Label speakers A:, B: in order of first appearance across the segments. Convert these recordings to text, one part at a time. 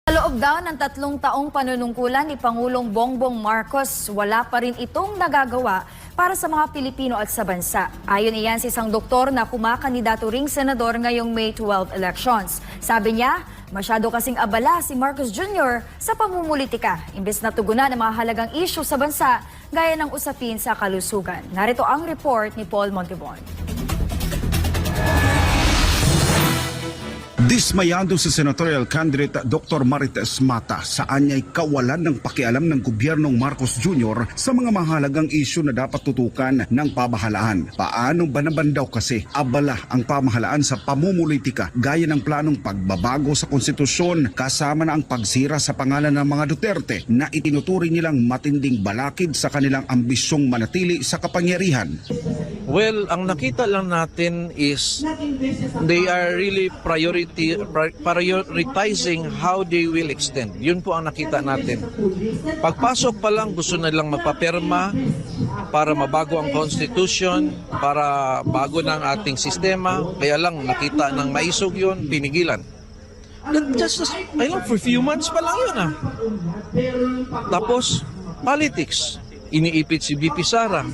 A: Sa loob daw ng 3 taong panunungkulan ni Pangulong Bongbong Marcos, wala pa rin itong nagagawa para sa mga Pilipino at sa bansa. Ayon iyan sa isang doktor na kumakandidato ring senador ngayong May 12 elections. Sabi niya, masyado kasing abala si Marcos Jr. sa pamumulitika, imbes na tugunan ang mga halagang isyu sa bansa gaya ng usapin sa kalusugan. Narito ang report ni Paul Montebon.
B: Dismayado si senatorial candidate Dr. Marites Mata saan niya'y kawalan ng pakialam ng gobyernong Marcos Jr. sa mga mahalagang isyu na dapat tutukan ng pamahalaan. Paano ba naman daw kasi abala ang pamahalaan sa pamumulitika gaya ng planong pagbabago sa konstitusyon kasama na ang pagsira sa pangalan ng mga Duterte na itinuturing nilang matinding balakid sa kanilang ambisyong manatili sa kapangyarihan?
C: Well, ang nakita lang natin is they are really prioritizing how they will extend. Yun po ang nakita natin. Pagpasok pa lang, gusto nilang magpapirma para mabago ang constitution, para bago ng ating sistema. Kaya lang nakita ng maisog yun, pinigilan. Just, for few months pa lang yun ah. Tapos, politics. Iniipit si VP Sara.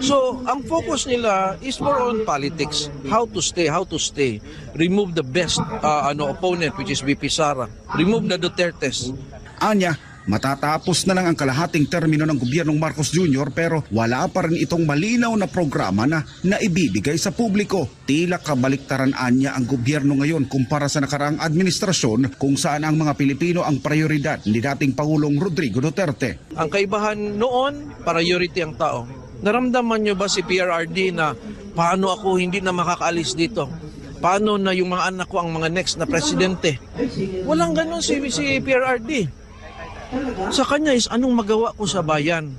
C: So, ang focus nila is more on politics. How to stay. Remove the best opponent, which is VP Sara. Remove the Dutertes.
B: Anya, matatapos na lang ang kalahating termino ng gobyernong Marcos Jr. pero wala pa rin itong malinaw na programa na naibibigay sa publiko. Tila kabaliktaran anya ang gobyerno ngayon kumpara sa nakaraang administrasyon kung saan ang mga Pilipino ang prioridad ni dating Pangulong Rodrigo Duterte.
C: Ang kaibahan noon, priority ang tao. Naramdaman nyo ba si PRRD na paano ako hindi na makakaalis dito? Paano na yung mga anak ko ang mga next na presidente? Walang ganun si PRRD. Sa kanya is anong magawa ko sa bayan.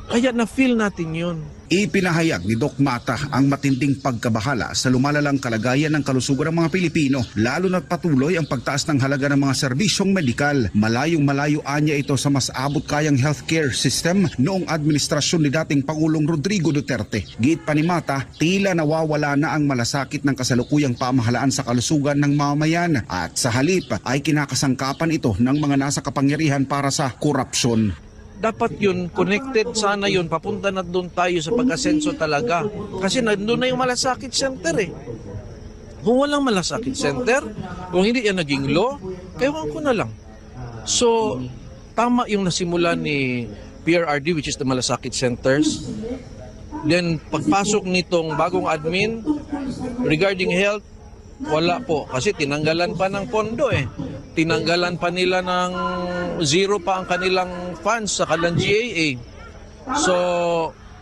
C: Kaya na-feel natin yun.
B: Ipinahayag ni Doc Mata ang matinding pagkabahala sa lumalalang kalagayan ng kalusugan ng mga Pilipino, lalo na't patuloy ang pagtaas ng halaga ng mga serbisyong medikal. Malayong-malayo anya ito sa mas abot kayang healthcare system noong administrasyon ni dating Pangulong Rodrigo Duterte. Giit pa ni Mata, tila nawawala na ang malasakit ng kasalukuyang pamahalaan sa kalusugan ng mamamayan at sa halip ay kinakasangkapan ito ng mga nasa kapangyarihan para sa korupsyon.
C: Dapat yun, connected sana yun, papunta na doon tayo sa pag-asenso talaga. Kasi nandun na yung malasakit center eh. Kung walang malasakit center, kung hindi yan naging law, ewan ko na lang. So, tama yung nasimula ni PRRD, which is the malasakit centers. Then, pagpasok nitong bagong admin, regarding health, wala po. Kasi tinanggalan pa ng pondo eh. Tinanggalan pa nila ng zero pa ang kanilang funds sa kanilang GAA. So,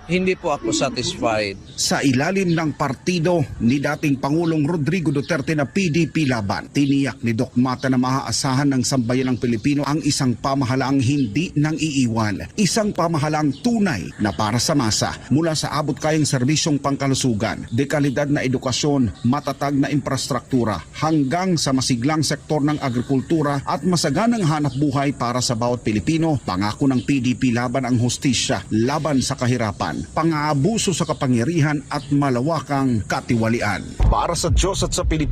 C: hindi po ako satisfied.
B: Sa ilalim ng partido ni dating Pangulong Rodrigo Duterte na PDP Laban, tiniyak ni Doc Mata na maaasahan ng sambayan ng Pilipino ang isang pamahalaang hindi nang iiwan. Isang pamahalaang tunay na para sa masa mula sa abot kayang serbisyong pangkalusugan, dekalidad na edukasyon, matatag na infrastruktura, hanggang sa masiglang sektor ng agrikultura at masaganang hanap buhay para sa bawat Pilipino. Pangako ng PDP Laban ang hustisya laban sa kahirapan, pang-aabuso sa kapangyarihan at malawakang katiwalian. Para sa Diyos at sa Pilipinas,